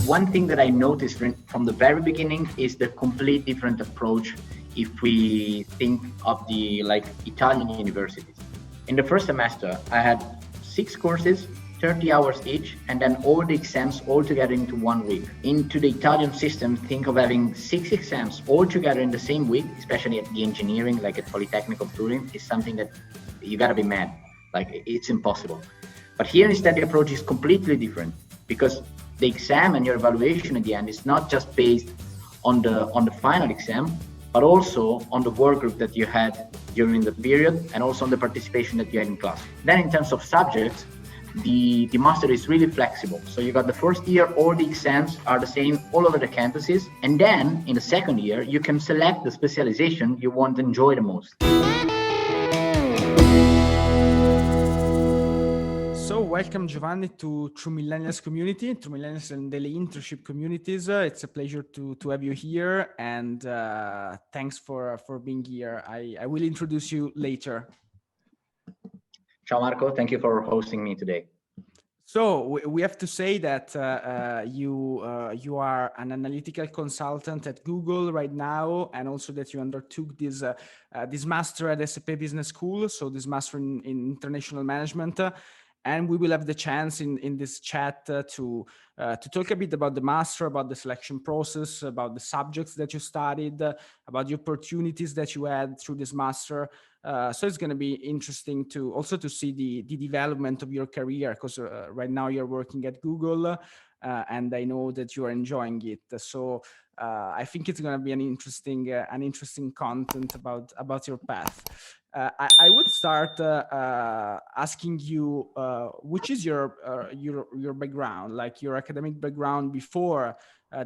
One thing that I noticed from the very beginning is the complete different approach if we think of the Italian universities. In the first semester, I had 6 courses, 30 hours each, and then all the exams all together into 1 week. Into the Italian system, think of having 6 exams all together in the same week, especially at the engineering, like at Polytechnic of Turin, is something that you gotta be mad. It's impossible. But here instead, the approach is completely different, because the exam and your evaluation at the end is not just based on the final exam, but also on the work group that you had during the period and also on the participation that you had in class. Then in terms of subjects, the master is really flexible. So you got the first year, all the exams are the same all over the campuses. And then in the second year, you can select the specialization you want to enjoy the most. So welcome, Giovanni, to True Millennials community, True Millennials and daily internship communities. It's a pleasure to have you here, and thanks for being here. I will introduce you later. Ciao, Marco. Thank you for hosting me today. So we have to say that you are an analytical consultant at Google right now, and also that you undertook this master at ESCP Business School. So this master in international management. And we will have the chance in this chat to talk a bit about the master, about the selection process, about the subjects that you studied, about the opportunities that you had through this master. So it's going to be interesting to see the development of your career, because right now you're working at Google, and I know that you are enjoying it. So I think it's going to be an interesting content about your path. I would start asking you, which is your background, like your academic background before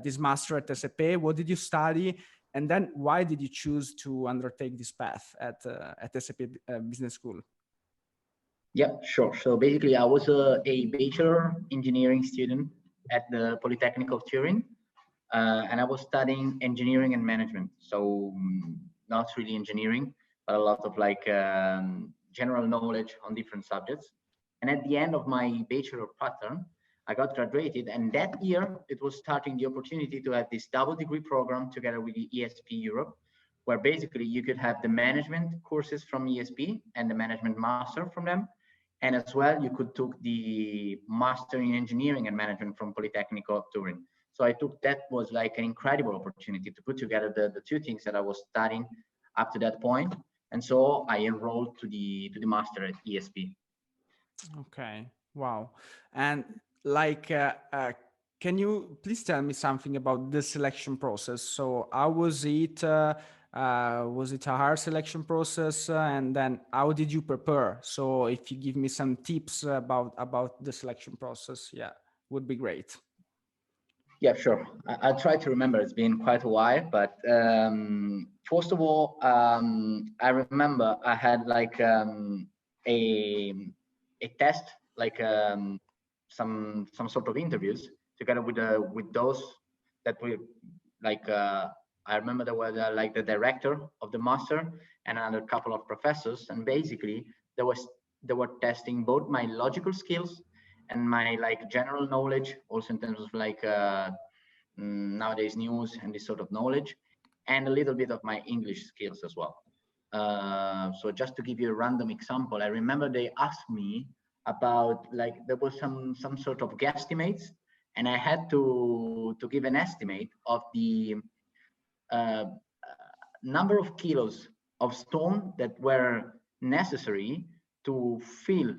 this master at ESCP? What did you study? And then why did you choose to undertake this path at ESCP Business School? Yeah, sure. So basically, I was a bachelor engineering student at the Polytechnic of Turin, and I was studying engineering and management. So not really engineering, but a lot of general knowledge on different subjects. And at the end of my bachelor pattern, I got graduated, and that year it was starting the opportunity to have this double degree program together with the ESP Europe, where basically you could have the management courses from ESP and the management master from them. And as well, you could take the master in engineering and management from Polytechnic of Turin. So I took that was like an incredible opportunity to put together the two things that I was studying up to that point. And so I enrolled to the master at ESP. Okay, wow. And can you please tell me something about the selection process? So how was it? Was it a hard selection process? And then how did you prepare? So if you give me some tips about the selection process, yeah, would be great. Yeah, sure. I'll try to remember. It's been quite a while, but first of all, I remember I had a test, some sort of interviews together with those that we I remember there was the director of the master and another couple of professors, and basically they were testing both my logical skills and my general knowledge, also in terms of nowadays news and this sort of knowledge, and a little bit of my English skills as well. So just to give you a random example, I remember they asked me about there was some sort of guesstimates, and I had to give an estimate of the number of kilos of stone that were necessary to fill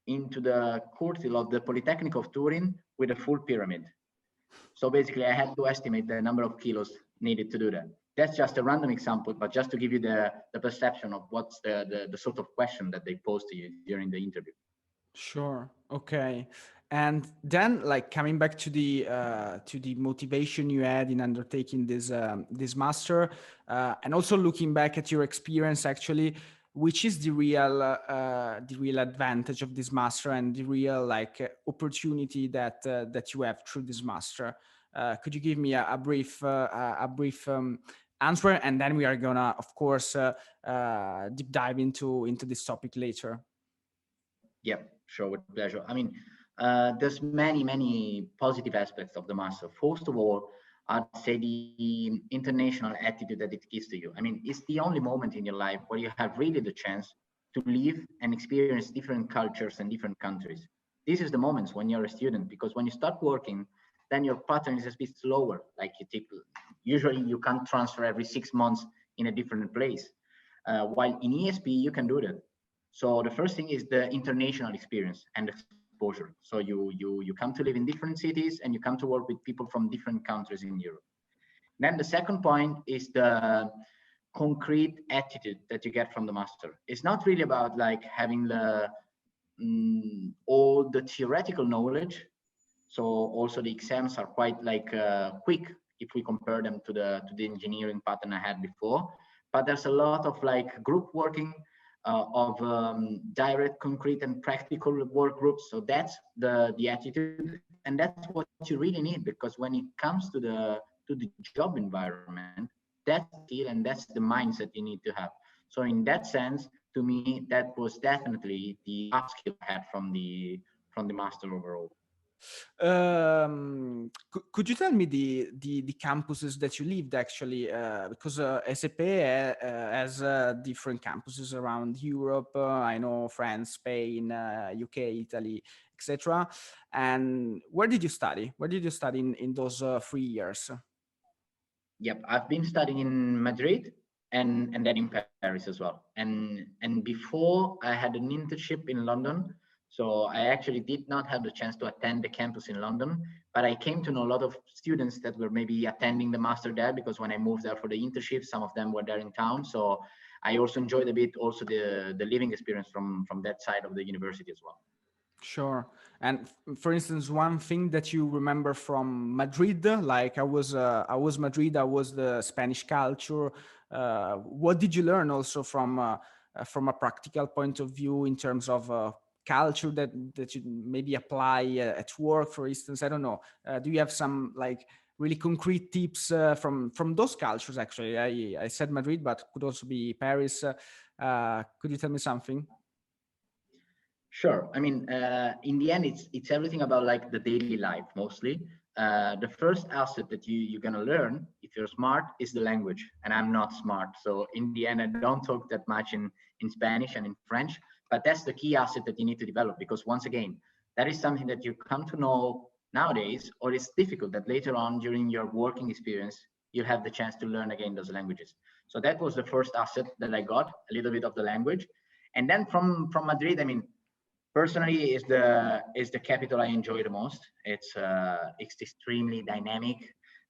into the curtil of the Polytechnic of Turin with a full pyramid. So basically, I had to estimate the number of kilos needed to do that. That's just a random example, but just to give you the perception of what's the sort of question that they pose to you during the interview. Sure. Okay. And then, coming back to the motivation you had in undertaking this master, and also looking back at your experience, actually, which is the real advantage of this master and the real opportunity that you have through this master? Could you give me a brief answer, and then we are gonna, of course, deep dive into this topic later. Yeah, sure, with pleasure. I mean, There's many positive aspects of the master. First of all, I'd say the international attitude that it gives to you. I mean, it's the only moment in your life where you have really the chance to live and experience different cultures and different countries. This is the moments when you're a student, because when you start working, then your pattern is a bit slower. Like you take, usually you can't transfer every 6 months in a different place. While in ESP, you can do that. So the first thing is the international experience and exposure. So you come to live in different cities and you come to work with people from different countries in Europe. Then the second point is the concrete attitude that you get from the master. It's not really about like having the all the theoretical knowledge. So also the exams are quite like quick if we compare them to the engineering pattern I had before. But there's a lot of like group working, of direct, concrete, and practical work groups. So that's the attitude, and that's what you really need, because when it comes to the job environment, that's the skill and that's the mindset you need to have. So in that sense, to me, that was definitely the upskill I had from the master overall. Could you tell me the campuses that you lived actually? Because SAP has different campuses around Europe. I know France, Spain, UK, Italy, etc. And where did you study? Where did you study in those 3 years? Yep, I've been studying in Madrid and then in Paris as well. And before I had an internship in London, so I actually did not have the chance to attend the campus in London, but I came to know a lot of students that were maybe attending the master there, because when I moved there for the internship, some of them were there in town. So I also enjoyed a bit also the living experience from that side of the university as well. Sure. And for instance, one thing that you remember from Madrid, like I was Madrid, I was the Spanish culture. What did you learn also from a practical point of view in terms of culture that you maybe apply at work, for instance? I don't know. Do you have some like really concrete tips from those cultures? Actually, I said Madrid, but could also be Paris. Could you tell me something? Sure. I mean, in the end, it's everything about like the daily life mostly. The first asset that you're gonna learn if you're smart is the language, and I'm not smart, so in the end, I don't talk that much in Spanish and in French. But that's the key asset that you need to develop, because once again, that is something that you come to know nowadays, or it's difficult that later on during your working experience you have the chance to learn again those languages. So that was the first asset that I got, a little bit of the language. And then from Madrid, I mean, personally is the capital I enjoy the most. It's extremely dynamic.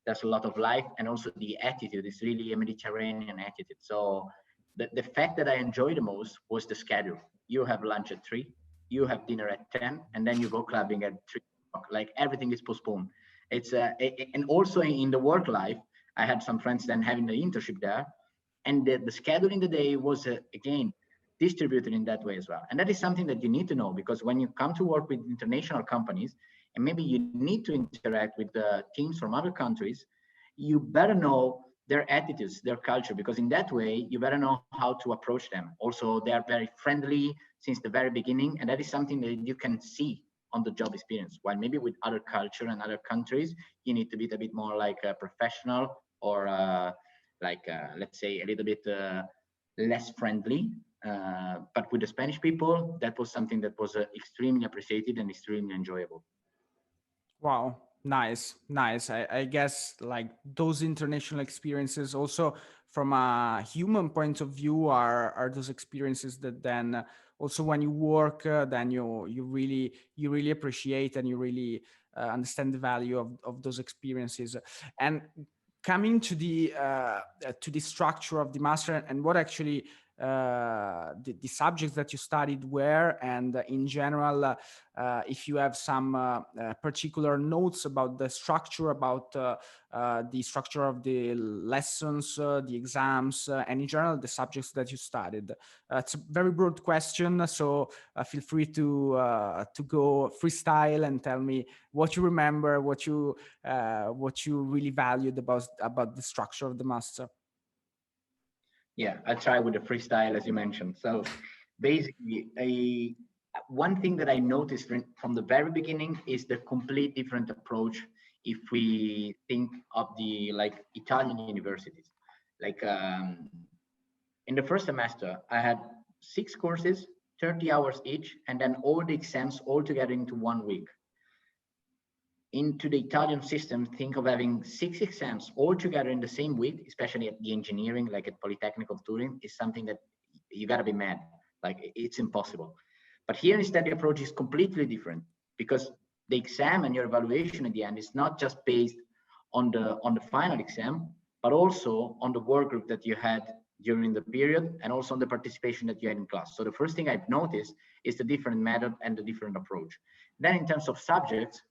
There's a lot of life, and also the attitude is really a Mediterranean attitude. So the fact that I enjoy the most was the schedule. You have lunch at 3, you have dinner at 10, and then you go clubbing at 3 o'clock. Like everything is postponed. And also in the work life, I had some friends then having the internship there, and the schedule in the day was again distributed in that way as well. And that is something that you need to know, because when you come to work with international companies and maybe you need to interact with the teams from other countries, you better know their attitudes, their culture, because in that way you better know how to approach them. Also, they are very friendly since the very beginning, and that is something that you can see on the job experience. While maybe with other culture and other countries, you need to be a bit more like a professional, or let's say a little bit less friendly. But with the Spanish people, that was something that was extremely appreciated and extremely enjoyable. Wow, nice, nice. I guess like those international experiences also from a human point of view are those experiences that then also when you work then you really appreciate and you really understand the value of those experiences. And coming to the structure of the master and what actually the subjects that you studied were, and in general if you have some particular notes about the structure, about the structure of the lessons, the exams, and in general the subjects that you studied. It's a very broad question, so feel free to go freestyle and tell me what you remember, what you really valued about the structure of the master. Yeah, I try with the freestyle as you mentioned. So basically, One thing that I noticed from the very beginning is the complete different approach if we think of the like Italian universities. Like in the first semester, I had 6 courses, 30 hours each, and then all the exams all together into 1 week. Into the Italian system, think of having 6 exams all together in the same week, especially at the engineering, like at Polytechnic of Turin, is something that you gotta be mad. Like it's impossible. But here instead, the approach is completely different because the exam and your evaluation at the end is not just based on the final exam, but also on the work group that you had during the period and also on the participation that you had in class. So the first thing I've noticed is the different method and the different approach. Then in terms of subjects,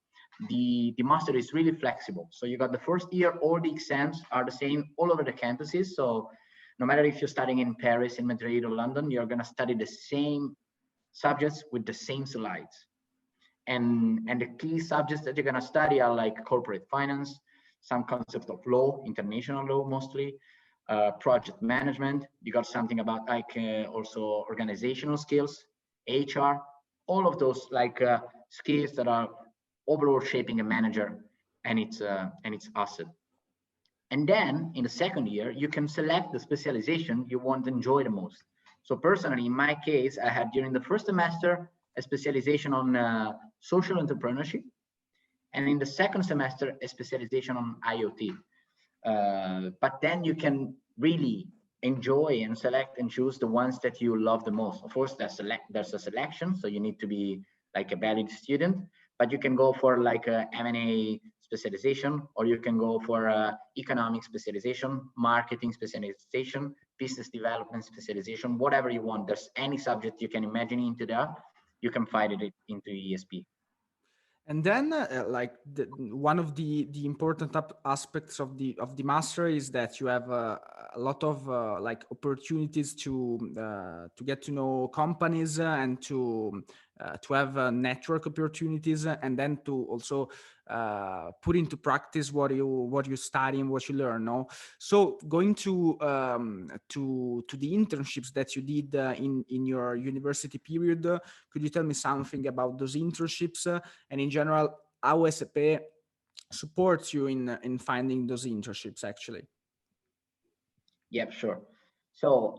the master is really flexible. So you got the first year, all the exams are the same all over the campuses. So no matter if you're studying in Paris, in Madrid or London, you're gonna study the same subjects with the same slides. And the key subjects that you're gonna study are like corporate finance, some concept of law, international law mostly, project management. You got something about like also organizational skills, HR, all of those like skills that are overall shaping a manager and its asset. And then in the second year, you can select the specialization you want to enjoy the most. So personally, in my case, I had during the first semester a specialization on social entrepreneurship, and in the second semester a specialization on IoT. But then you can really enjoy and select and choose the ones that you love the most. Of course, there's a selection, so you need to be like a valid student, but you can go for like a M&A specialization, or you can go for economic specialization, marketing specialization, business development specialization, whatever you want. There's any subject you can imagine into there, you can find it into ESP. And then, one of the important aspects of the master is that you have a lot of like opportunities to get to know companies and to have network opportunities, and then to also put into practice what you study and what you learn. No, so going to the internships that you did in your university period, could you tell me something about those internships and in general how ESCP supports you in finding those internships actually? Yep, sure. So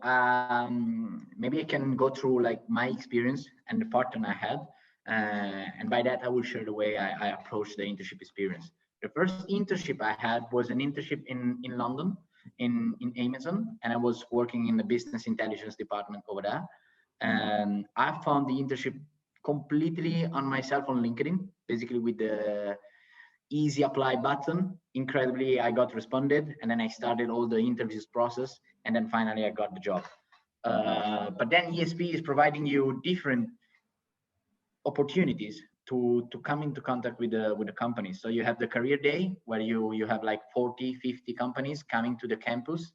maybe I can go through like my experience and the pattern I had, and by that I will share the way I approached the internship experience. The first internship I had was an internship in London, in Amazon, and I was working in the business intelligence department over there. And I found the internship completely on myself on LinkedIn, basically with the easy apply button. Incredibly, I got responded, and then I started all the interviews process, and then finally I got the job. But then ESP is providing you different opportunities to come into contact with the companies. So you have the career day where you have like 40, 50 companies coming to the campus,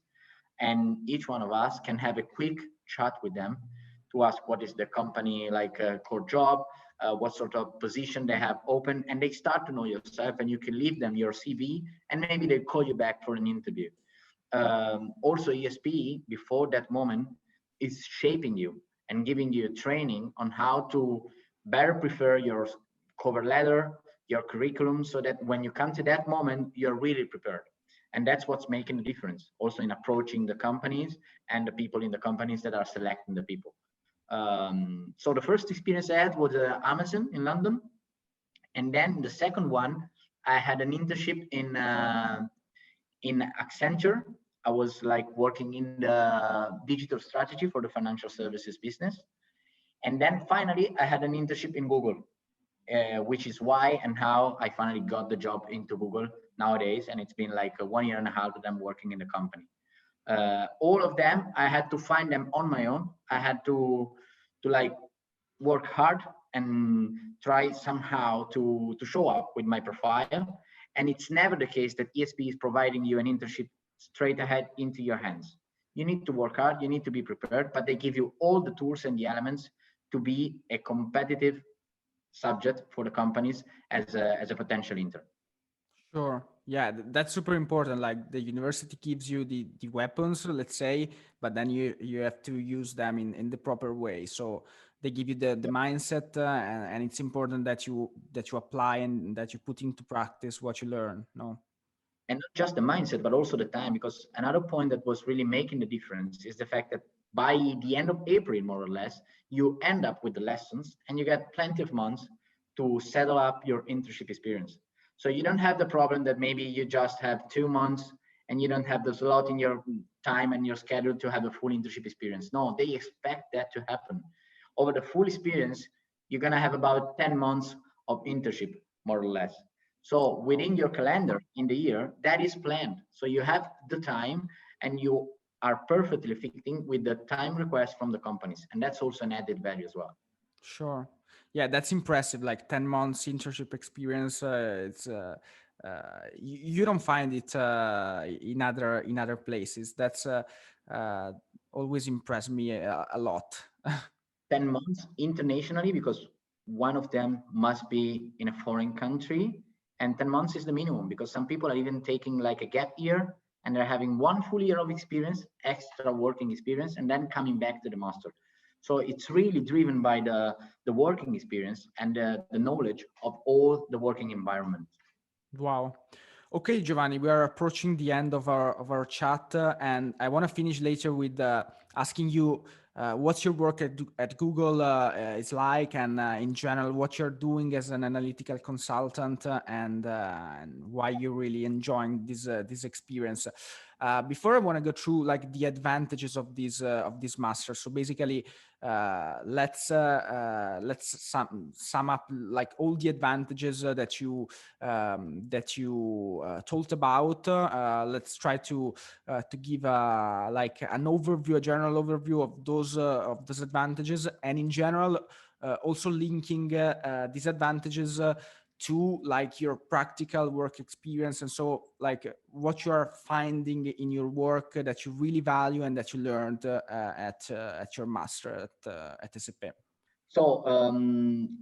and each one of us can have a quick chat with them to ask what is the company like core job, what sort of position they have open, and they start to know yourself, and you can leave them your CV, and maybe they call you back for an interview. Also, ESP before that moment is shaping you and giving you training on how to better prepare your cover letter, your curriculum, so that when you come to that moment, you're really prepared. And that's what's making the difference also in approaching the companies and the people in the companies that are selecting the people. So the first experience I had was Amazon in London. And then the second one, I had an internship in Accenture. I was like working in the digital strategy for the financial services business. And then finally, I had an internship in Google, which is why and how I finally got the job into Google nowadays. And it's been like 1 year and a half that I'm working in the company. All of them, I had to find them on my own. I had to like work hard and try somehow to show up with my profile. And it's never the case that ESP is providing you an internship straight ahead into your hands. You need to work hard, you need to be prepared, but they give you all the tools and the elements to be a competitive subject for the companies as a potential intern. Sure. Yeah, that's super important. Like the university gives you the weapons, let's say, but then you have to use them in the proper way. So they give you the mindset, and it's important that you apply and that you put into practice what you learn. No. And not just the mindset, but also the time, because another point that was really making the difference is the fact that by the end of April, more or less, you end up with the lessons and you get plenty of months to settle up your internship experience. So you don't have the problem that maybe you just have 2 months and you don't have the slot in your time and your schedule to have a full internship experience. No, they expect that to happen. Over the full experience, you're gonna have about 10 months of internship, more or less. So within your calendar in the year, that is planned. So you have the time and you are perfectly fitting with the time request from the companies. And that's also an added value as well. Sure. Yeah, that's impressive. Like 10 months internship experience. It's you don't find it in other places. That's always impressed me a lot. 10 months internationally, because one of them must be in a foreign country, and 10 months is the minimum, because some people are even taking like a gap year and they're having 1 full year of experience, extra working experience, and then coming back to the master. So it's really driven by the working experience and the knowledge of all the working environment. Wow. Okay, Giovanni, we are approaching the end of our chat, and I want to finish later with asking you what's your work at Google is like, and in general, what you're doing as an analytical consultant, and why you're really enjoying this experience. Before I want to go through like the advantages of this master. So basically, let's sum up like all the advantages that you talked about. Let's try to give like an overview, a general overview of those advantages, and in general, also linking these advantages to like your practical work experience, and so like what you are finding in your work that you really value and that you learned at your master at ESCP. So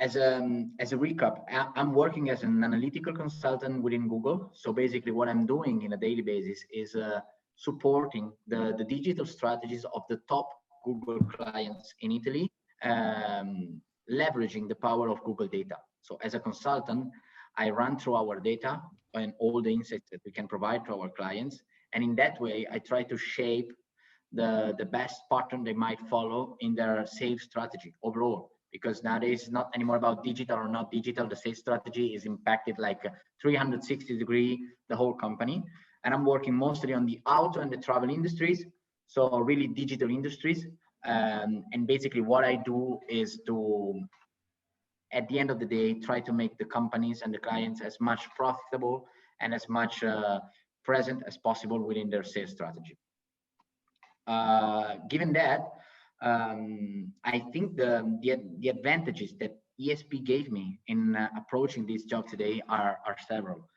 as a recap, I'm working as an analytical consultant within Google. So basically what I'm doing in a daily basis is supporting the digital strategies of the top Google clients in Italy, leveraging the power of Google data. So as a consultant, I run through our data and all the insights that we can provide to our clients. And in that way, I try to shape the best pattern they might follow in their sales strategy overall. Because nowadays it's not anymore about digital or not digital. The sales strategy is impacted like 360 degree, the whole company. And I'm working mostly on the auto and the travel industries. So really digital industries. And basically what I do is to, at the end of the day, try to make the companies and the clients as much profitable and as much present as possible within their sales strategy. Given that, I think the advantages that ESP gave me in approaching this job today are several.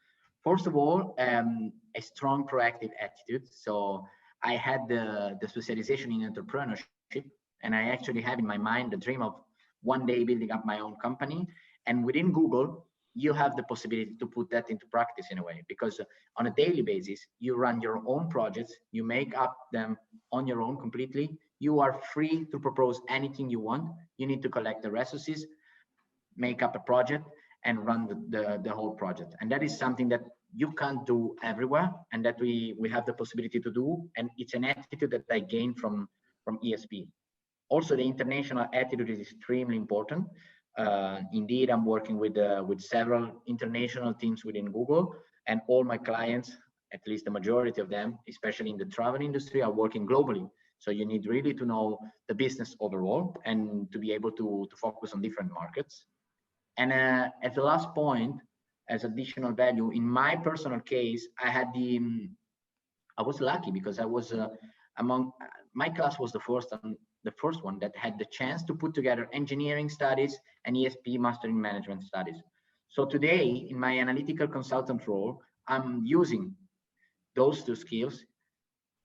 First of all, a strong proactive attitude. So I had the specialization in entrepreneurship, and I actually have in my mind the dream of one day building up my own company. And within Google, you have the possibility to put that into practice in a way, because on a daily basis, you run your own projects, you make up them on your own completely. You are free to propose anything you want. You need to collect the resources, make up a project, and run the whole project. And that is something that you can't do everywhere, and that we have the possibility to do. And it's an attitude that I gained from ESP. Also, the international attitude is extremely important. Indeed, I'm working with several international teams within Google, and all my clients, at least the majority of them, especially in the travel industry, are working globally. So you need really to know the business overall and to be able to focus on different markets. And at the last point, as additional value, in my personal case, I was lucky because I was among my class was the first one that had the chance to put together engineering studies and ESP Master in Management studies. So today, in my analytical consultant role, I'm using those two skills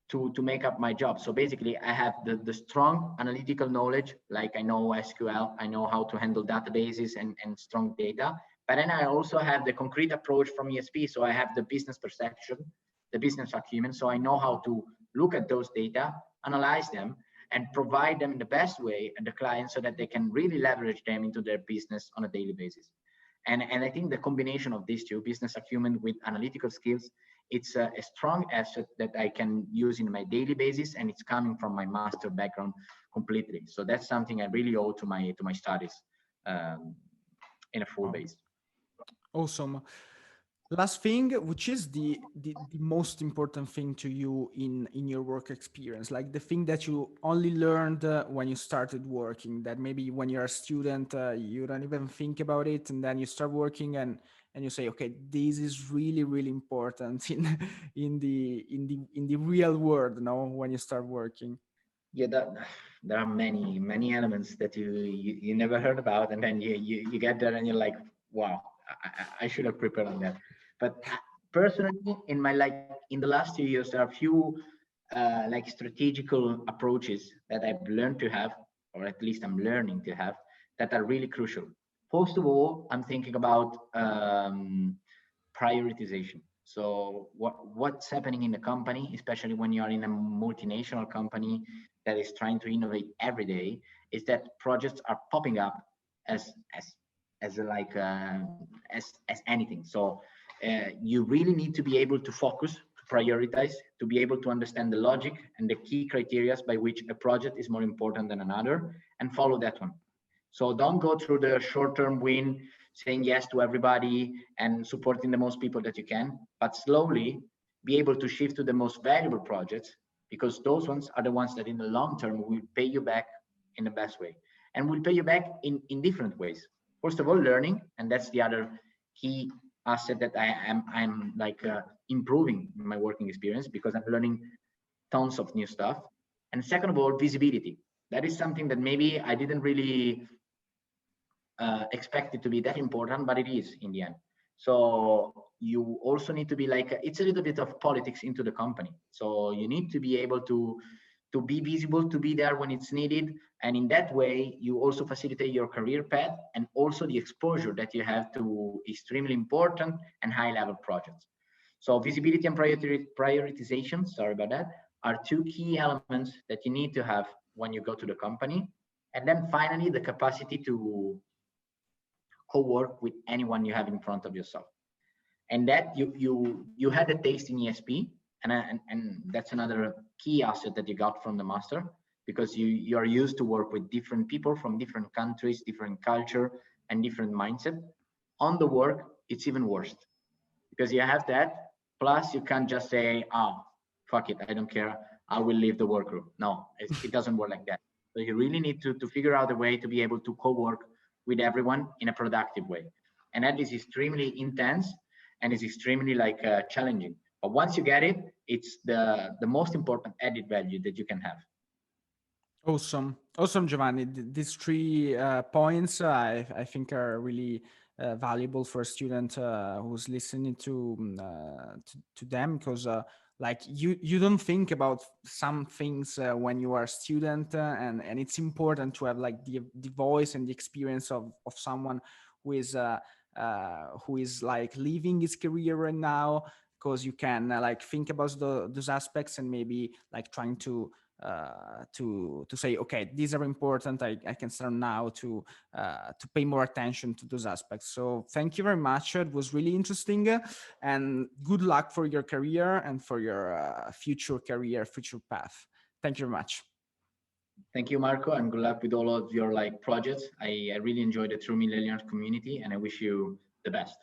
to make up my job. So basically, I have the strong analytical knowledge, like I know SQL, I know how to handle databases and strong data. But then I also have the concrete approach from ESP. So I have the business perception, the business acumen. So I know how to look at those data, analyze them, and provide them the best way and the client so that they can really leverage them into their business on a daily basis. And I think the combination of these two, business acumen with analytical skills, it's a strong asset that I can use in my daily basis, and it's coming from my master background completely. So that's something I really owe to my studies in a full base. Awesome. Last thing, which is the most important thing to you in your work experience, like the thing that you only learned when you started working, that maybe when you're a student you don't even think about it, and then you start working and you say, okay, this is really, really important in the real world, no, when you start working. Yeah, there are many elements that you never heard about, and then you get there and you're like, wow, I should have prepared on that. But personally, in the last 2 years, there are a few like strategical approaches that I've learned to have, or at least I'm learning to have, that are really crucial. First of all, I'm thinking about prioritization. So what's happening in the company, especially when you are in a multinational company that is trying to innovate every day, is that projects are popping up as like as anything. So you really need to be able to focus, to prioritize, to be able to understand the logic and the key criteria by which a project is more important than another, and follow that one. So don't go through the short-term win, saying yes to everybody and supporting the most people that you can, but slowly be able to shift to the most valuable projects, because those ones are the ones that in the long term will pay you back in the best way, and will pay you back in different ways. First of all, learning, and that's the other key asset that I'm like improving in my working experience, because I'm learning tons of new stuff. And second of all, visibility. That is something that maybe I didn't really expect it to be that important, but it is in the end. So you also need to be like, it's a little bit of politics into the company. So you need to be able to be visible, to be there when it's needed. And in that way, you also facilitate your career path and also the exposure that you have to extremely important and high level projects. So visibility and prioritization, sorry about that, are two key elements that you need to have when you go to the company. And then finally, the capacity to co-work with anyone you have in front of yourself. And that you had a taste in ESP, and that's another key asset that you got from the master, because you are used to work with different people from different countries, different culture, and different mindset. On the work, it's even worse, because you have that. Plus, you can't just say, "Oh, fuck it, I don't care, I will leave the workroom." No, it doesn't work like that. So you really need to figure out a way to be able to co-work with everyone in a productive way, and that is extremely intense and is extremely like challenging. But once you get it, it's the most important added value that you can have. Awesome, Giovanni. These 3 points I think are really valuable for a student who's listening to them, because like you don't think about some things when you are a student, and it's important to have like the voice and the experience of someone who is like living his career right now, because you can like think about those aspects and maybe like trying to say, okay, these are important. I can start now to pay more attention to those aspects. So thank you very much. It was really interesting, and good luck for your career and for your future path. Thank you very much. Thank you, Marco, and good luck with all of your like projects. I really enjoy the True Millennials community, and I wish you the best.